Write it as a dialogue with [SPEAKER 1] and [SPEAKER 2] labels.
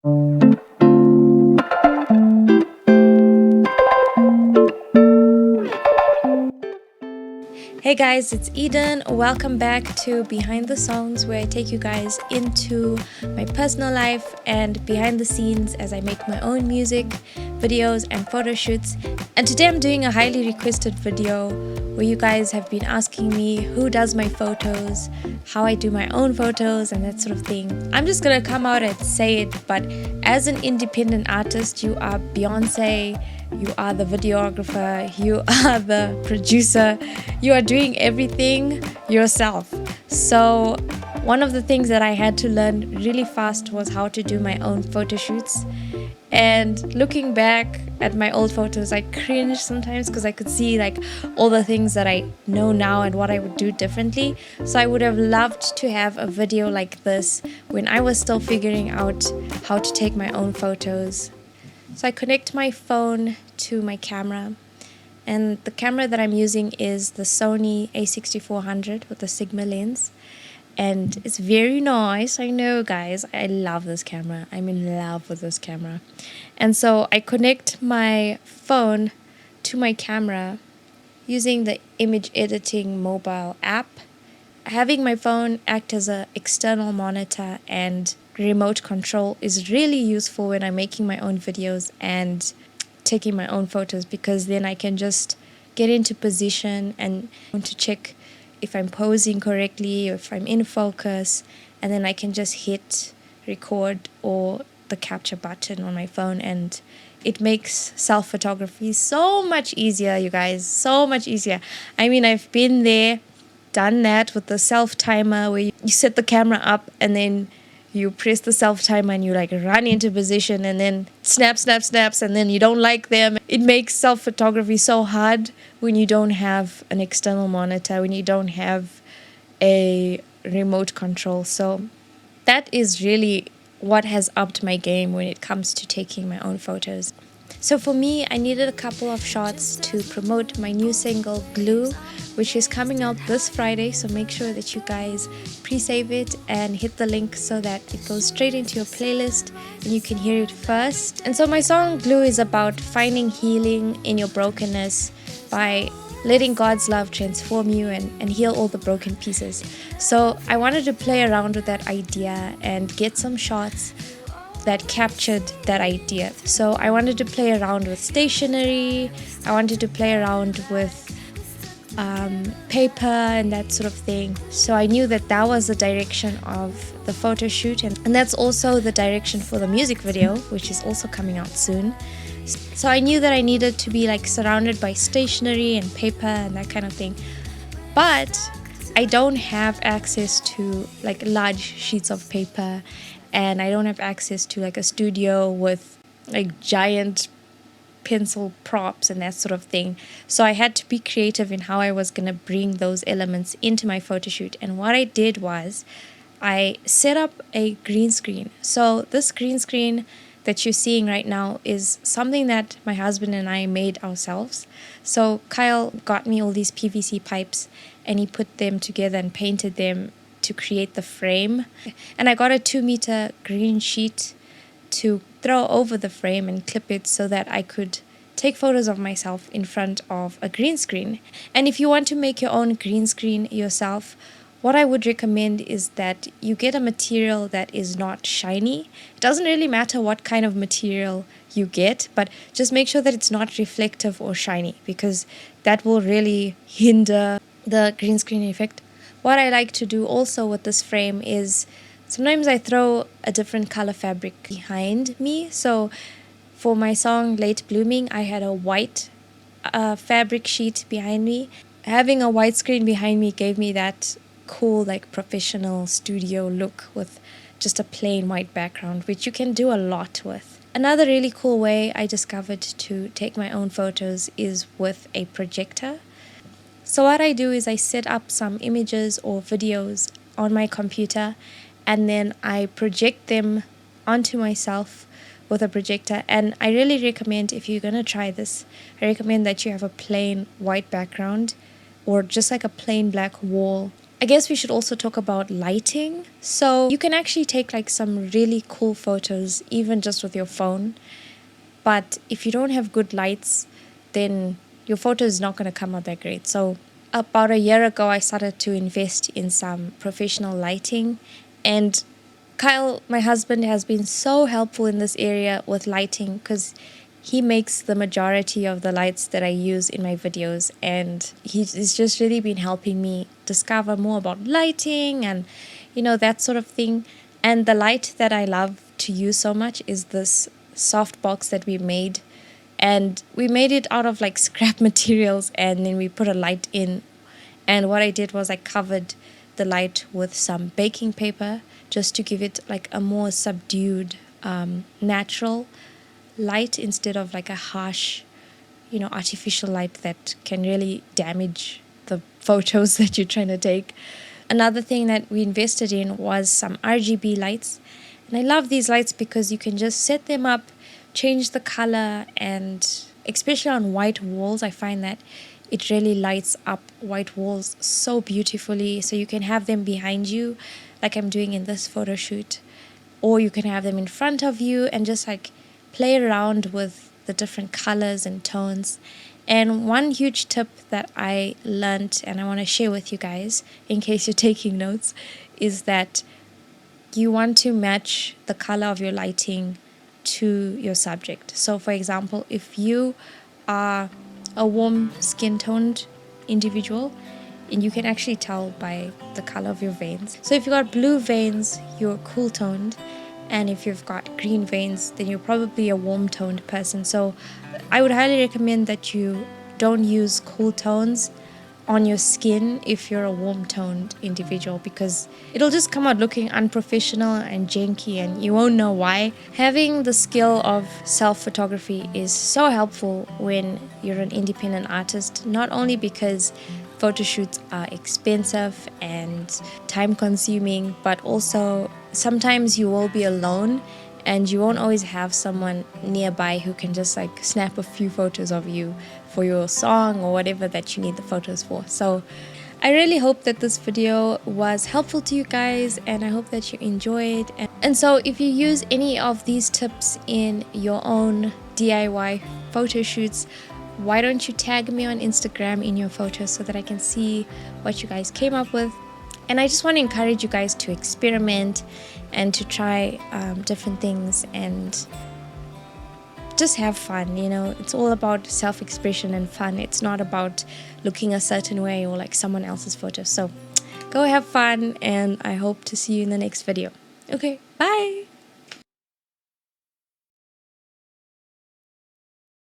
[SPEAKER 1] Hey guys, it's Eden. Welcome back to Behind the Songs, where I take you guys into my personal life and behind the scenes as I make my own music, videos, and photo shoots. And today I'm doing a highly requested video where you guys have been asking me who does my photos, how I do my own photos, and that sort of thing. I'm just gonna come out and say it, but as an independent artist, you are Beyonce. You are the videographer, you are the producer, you are doing everything yourself. So one of the things that I had to learn really fast was how to do my own photo shoots. And looking back at my old photos, I cringe sometimes because I could see like all the things that I know now and what I would do differently. So I would have loved to have a video like this when I was still figuring out how to take my own photos. So I connect my phone to my camera, and the camera that I'm using is the Sony a6400 with the Sigma lens, and it's very nice. I know, guys, I love this camera. I'm in love with this camera. And so I connect my phone to my camera using the image editing mobile app, having my phone act as an external monitor and remote control is really useful when I'm making my own videos and taking my own photos, because then I can just get into position and want to check if I'm posing correctly or if I'm in focus, and then I can just hit record or the capture button on my phone, and it makes self-photography so much easier, you guys, so much easier. I mean, I've been there, done that with the self timer where you set the camera up and then you press the self timer and you like run into position and then snaps, and then you don't like them. It makes self photography so hard when you don't have an external monitor, when you don't have a remote control. So that is really what has upped my game when it comes to taking my own photos. So for me, I needed a couple of shots to promote my new single, Glue, which is coming out this Friday. So make sure that you guys pre-save it and hit the link so that it goes straight into your playlist and you can hear it first. And so my song, Glue, is about finding healing in your brokenness by letting God's love transform you and heal all the broken pieces. So I wanted to play around with that idea and get some shots that captured that idea. So I wanted to play around with stationery, I wanted to play around with paper and that sort of thing. So I knew that that was the direction of the photo shoot, and that's also the direction for the music video, which is also coming out soon. So I knew that I needed to be like surrounded by stationery and paper and that kind of thing. But I don't have access to like large sheets of paper, and I don't have access to like a studio with like giant pencil props and that sort of thing. So I had to be creative in how I was going to bring those elements into my photo shoot. And what I did was I set up a green screen. So this green screen that you're seeing right now is something that my husband and I made ourselves. So Kyle got me all these PVC pipes and he put them together and painted them to create the frame. And I got a 2-meter green sheet to throw over the frame and clip it so that I could take photos of myself in front of a green screen. And if you want to make your own green screen yourself, what I would recommend is that you get a material that is not shiny. It doesn't really matter what kind of material you get, but just make sure that it's not reflective or shiny, because that will really hinder the green screen effect. What I like to do also with this frame is sometimes I throw a different color fabric behind me. So for my song Late Blooming, I had a white fabric sheet behind me. Having a white screen behind me gave me that cool like professional studio look with just a plain white background, which you can do a lot with. Another really cool way I discovered to take my own photos is with a projector. So what I do is I set up some images or videos on my computer, and then I project them onto myself with a projector. And I really recommend, if you're going to try this, I recommend that you have a plain white background or just like a plain black wall I guess we should also talk about lighting. So you can actually take like some really cool photos even just with your phone. But if you don't have good lights, then your photo is not going to come out that great. So about a year ago, I started to invest in some professional lighting. And Kyle, my husband, has been so helpful in this area with lighting because he makes the majority of the lights that I use in my videos, and he's just really been helping me discover more about lighting and, you know, that sort of thing. And the light that I love to use so much is this soft box that we made, and we made it out of like scrap materials, and then we put a light in. And what I did was I covered the light with some baking paper just to give it like a more subdued, natural light instead of like a harsh, you know, artificial light that can really damage the photos that you're trying to take. Another thing that we invested in was some RGB lights. And I love these lights because you can just set them up, change the color, and especially on white walls, I find that it really lights up white walls so beautifully. So you can have them behind you, like I'm doing in this photo shoot, or you can have them in front of you and just like play around with the different colors and tones. And one huge tip that I learned and I want to share with you guys in case you're taking notes is that you want to match the color of your lighting to your subject. So for example, if you are a warm skin toned individual, and you can actually tell by the color of your veins. So if you've got blue veins, you're cool toned. And if you've got green veins, then you're probably a warm toned person. So I would highly recommend that you don't use cool tones on your skin if you're a warm toned individual, because it'll just come out looking unprofessional and janky and you won't know why. Having the skill of self photography is so helpful when you're an independent artist, not only because photo shoots are expensive and time consuming, but also sometimes you will be alone and you won't always have someone nearby who can just like snap a few photos of you for your song or whatever that you need the photos for. So I really hope that this video was helpful to you guys, and I hope that you enjoyed. And so if you use any of these tips in your own DIY photo shoots, why don't you tag me on Instagram in your photos so that I can see what you guys came up with. And I just want to encourage you guys to experiment and to try different things and just have fun. You know, it's all about self-expression and fun. It's not about looking a certain way or like someone else's photo. So go have fun, and I hope to see you in the next video. Okay, bye.